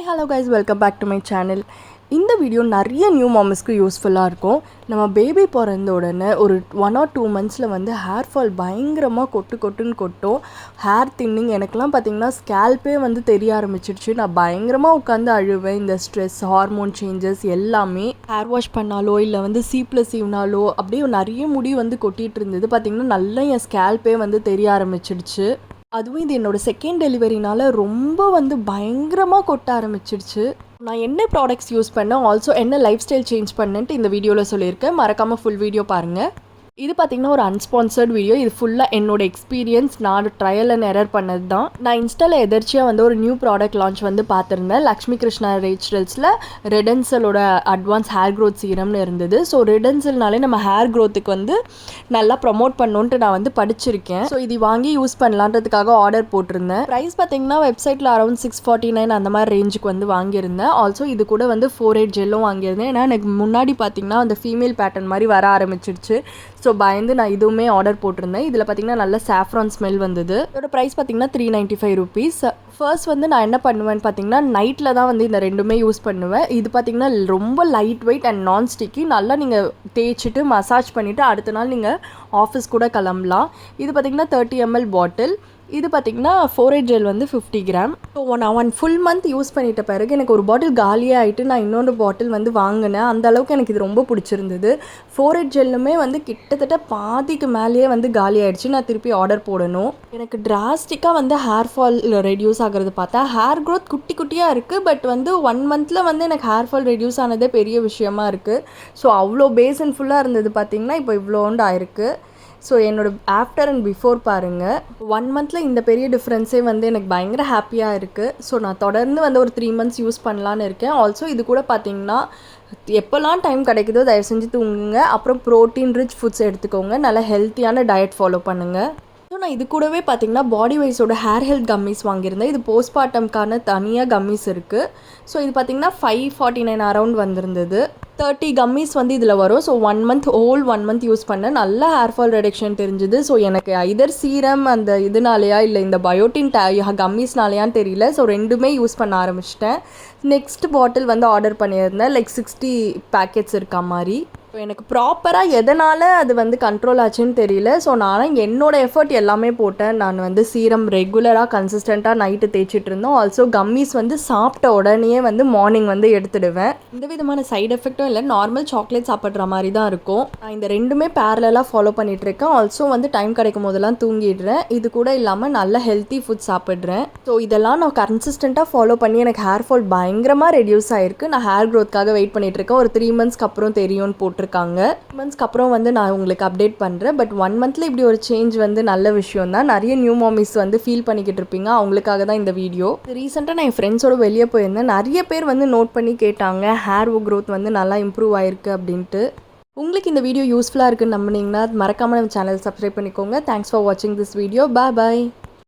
Hello guys, welcome back to my channel. இந்த video நிறைய new மாம்ஸ்க்கு யூஸ்ஃபுல்லாக இருக்கும். நம்ம பேபி பிறந்த உடனே ஒரு 1 or 2 monthsல வந்து ஹேர் ஃபால் பயங்கரமாக கொட்டுன்னு கொட்டும். ஹேர் தின்னிங் எனக்குலாம் பார்த்திங்கன்னா ஸ்கேல்பே வந்து தெரிய ஆரம்பிச்சிடுச்சு. நான் பயங்கரமாக உட்காந்து அழுவேன். இந்த ஸ்ட்ரெஸ், ஹார்மோன் சேஞ்சஸ் எல்லாமே ஹேர் வாஷ் பண்ணாலோ இல்லை வந்து C+Eனாலோ அப்படியே நிறைய முடி வந்து கொட்டிகிட்டு இருந்தது. பார்த்திங்கன்னா நல்லா என் ஸ்கேல்பே வந்து தெரிய ஆரம்பிச்சிடுச்சு. அதுவும் இது என்னோடய செகண்ட் டெலிவரினால் ரொம்ப வந்து பயங்கரமாக கொட்ட ஆரம்பிச்சிடுச்சு. நான் என்ன ப்ராடக்ட்ஸ் யூஸ் பண்ணேன், ஆல்சோ என்ன லைஃப் ஸ்டைல் சேஞ்ச் பண்ணேன்ட்டு இந்த வீடியோவில் சொல்லியிருக்கேன். மறக்காமல் ஃபுல் வீடியோ பாருங்கள். இது பார்த்திங்கன்னா ஒரு அன்ஸ்பான்சர்ட் வீடியோ. இது ஃபுல்லாக என்னோடய எக்ஸ்பீரியன்ஸ், நான் ட்ரையல் அண்ட் எரர் பண்ணது தான். நான் இன்ஸ்டாவில் எதர்ச்சியாக வந்து ஒரு நியூ ப்ராடக்ட் லான்ச் வந்து பார்த்துருந்தேன். லக்ஷ்மி கிருஷ்ணா நேச்சுரல்ஸில் ரெடென்சலோட அட்வான்ஸ் ஹேர் க்ரோத் சீரம்னு இருந்தது. ஸோ ரெடென்சல்னாலே நம்ம ஹேர் க்ரோத்துக்கு வந்து நல்லா ப்ரமோட் பண்ணணுன்ட்டு நான் வந்து படிச்சிருக்கேன். ஸோ இது வாங்கி யூஸ் பண்ணலான்றதுக்காக ஆர்டர் போட்டிருந்தேன். ப்ரைஸ் பார்த்திங்கன்னா வெப்சைட்டில் அரௌண்ட் 649 அந்த மாதிரி ரேஞ்சுக்கு வந்து வாங்கியிருந்தேன். ஆல்சோ இது கூட வந்து 4/8 ஜெல்லும் வாங்கியிருந்தேன். ஏன்னா எனக்கு முன்னாடி பார்த்திங்கன்னா அந்த ஃபீமேல் பேட்டர்ன் மாதிரி வர ஆரம்பிச்சிருச்சு. ஸோ பயந்து நான் இதுவுமே ஆர்டர் போட்டிருந்தேன். இதில் பார்த்திங்கன்னா நல்ல சாஃப்ரான் ஸ்மெல் வந்தது. இதோட ப்ரைஸ் பார்த்திங்கன்னா 395 rupees. ஃபர்ஸ்ட் வந்து நான் என்ன பண்ணுவேன்னு பார்த்திங்கன்னா நைட்டில் தான் வந்து இந்த ரெண்டுமே யூஸ் பண்ணுவேன். இது பார்த்திங்கன்னா ரொம்ப லைட் வெயிட் அண்ட் நான் ஸ்டிக்கி. நல்லா நீங்கள் தேய்ச்சிட்டு மசாஜ் பண்ணிவிட்டு அடுத்த நாள் நீங்கள் ஆஃபீஸ் கூட கிளம்பலாம். இது பார்த்திங்கன்னா 30 ml பாட்டில். இது பார்த்திங்கன்னா 4/8 ஜெல் வந்து 50 கிராம். ஸோ நான் 1 full month யூஸ் பண்ணிட்ட பிறகு எனக்கு ஒரு பாட்டில் காலியாகிட்டு நான் இன்னொரு பாட்டில் வந்து வாங்கினேன். அந்த அளவுக்கு எனக்கு இது ரொம்ப பிடிச்சிருந்தது. 4/8 ஜெல்லுமே வந்து கிட்டத்தட்ட பாதிக்கு மேலேயே வந்து காலி ஆகிடுச்சு. நான் திருப்பி ஆர்டர் போடணும். எனக்கு டிராஸ்டிக்காக வந்து ஹேர் ஃபால் ரெடியூஸ் ஆகிறது பார்த்தா ஹேர் க்ரோத் குட்டியாக இருக்குது. பட் வந்து 1 monthல வந்து எனக்கு ஹேர் ஃபால் ரெடியூஸ் ஆனதே பெரிய விஷயமா இருக்குது. ஸோ அவ்வளோ பேசன் ஃபுல்லாக இருந்தது பார்த்திங்கன்னா இப்போ இவ்வளோண்டு ஆயிருக்கு. ஸோ என்னோடய ஆஃப்டர் அண்ட் பிஃபோர் பாருங்கள். 1 monthல இந்த பெரிய டிஃப்ரென்ஸே வந்து எனக்கு பயங்கர ஹாப்பியாக இருக்குது. ஸோ நான் தொடர்ந்து வந்து ஒரு 3 months யூஸ் பண்ணலான்னு இருக்கேன். ஆல்சோ இது கூட பார்த்திங்கன்னா எப்போல்லாம் டைம் கிடைக்குதோ தயவு செஞ்சு தூங்குங்க. அப்புறம் ப்ரோட்டீன் ரிச் ஃபுட்ஸ் எடுத்துக்கோங்க. நல்லா ஹெல்த்தியான டயட் ஃபாலோ பண்ணுங்கள். ஸோ நான் இது கூடவே பார்த்திங்கன்னா பாடி வைஸோட ஹேர் ஹெல்த் கம்மிஸ் வாங்கியிருந்தேன். இது போஸ்ட்மார்ட்டம்க்கான தனியாக கம்மிஸ் இருக்குது. ஸோ இது பார்த்திங்கன்னா 549 அரௌண்ட் வந்திருந்தது. 30 கம்மிஸ் வந்து இதில் வரும். So 1 month whole 1 month use பண்ணேன். நல்ல ஹேர் ஃபால் ரெடக்ஷன் தெரிஞ்சுது. ஸோ எனக்கு ஐதர் சீரம் அந்த இதனாலையா இல்லை இந்த பயோட்டின் கம்மிஸ்னாலையான்னு தெரியல. ஸோ ரெண்டுமே யூஸ் பண்ண ஆரம்பிச்சிட்டேன். நெக்ஸ்ட் பாட்டில் வந்து ஆர்டர் பண்ணியிருந்தேன். லைக் 60 பேக்கெட்ஸ் இருக்கா மாதிரி. ஸோ எனக்கு ப்ராப்பராக எதனால் அது வந்து கண்ட்ரோல் ஆச்சுன்னு தெரியல. ஸோ நான் என்னோடய எஃபர்ட் எல்லாமே போட்டேன். நான் வந்து சீரம் ரெகுலராக கன்சிஸ்டண்ட்டாக நைட்டு தேய்ச்சிட்டு இருந்தோம். ஆல்சோ கம்மிஸ் வந்து சாப்பிட்ட உடனே வந்து மார்னிங் வந்து எடுத்துடுவேன். எந்த விதமான சைட் எஃபெக்ட்டும் இல்லை. நார்மல் சாக்லேட் சாப்பிட்ற மாதிரி தான் இருக்கும். நான் இந்த ரெண்டுமே பேரலாக ஃபாலோ பண்ணிகிட்ருக்கேன். ஆல்சோ வந்து டைம் கிடைக்கும் போதெல்லாம் தூங்கிடுறேன். இது கூட இல்லாமல் நல்ல ஹெல்த்தி ஃபுட் சாப்பிட்றேன். ஸோ இதெல்லாம் நான் கன்சிஸ்டண்ட்டாக ஃபாலோ பண்ணி எனக்கு ஹேர் ஃபால் பயங்கரமாக ரெடியூஸ் ஆகிருக்கு. நான் ஹேர் க்ரோத்காக வெயிட் பண்ணிகிட்ருக்கேன். ஒரு 3 monthsக்கு அப்புறம் தெரியும்னு போட்டு இருக்காங்க. 3 monthsக்கு அப்புறம் வந்து நான் உங்களுக்கு அப்டேட் பண்ணுறேன். பட் 1 monthல இப்படி ஒரு சேஞ்ச் வந்து நல்ல விஷயம் தான். நிறைய நியூ மாமிஸ் வந்து ஃபீல் பண்ணிக்கிட்டு இருப்பீங்க. அவங்களுக்காக தான் இந்த வீடியோ. ரீசெண்டாக நான் என் ஃப்ரெண்ட்ஸோட வெளியே போயிருந்தேன். நிறைய பேர் வந்து நோட் பண்ணி கேட்டாங்க ஹேர் க்ரோத் வந்து நல்லா இம்ப்ரூவ் ஆயிருக்கு அப்படின்ட்டு. உங்களுக்கு இந்த வீடியோ யூஸ்ஃபுல்லாக இருக்குன்னு நம்பினீங்கன்னா மறக்காமல் நம்ம சேனல் சப்ஸ்கிரைப் பண்ணிக்கோங்க. தேங்க்ஸ் ஃபார் வாட்சிங் திஸ் வீடியோ. பாய்.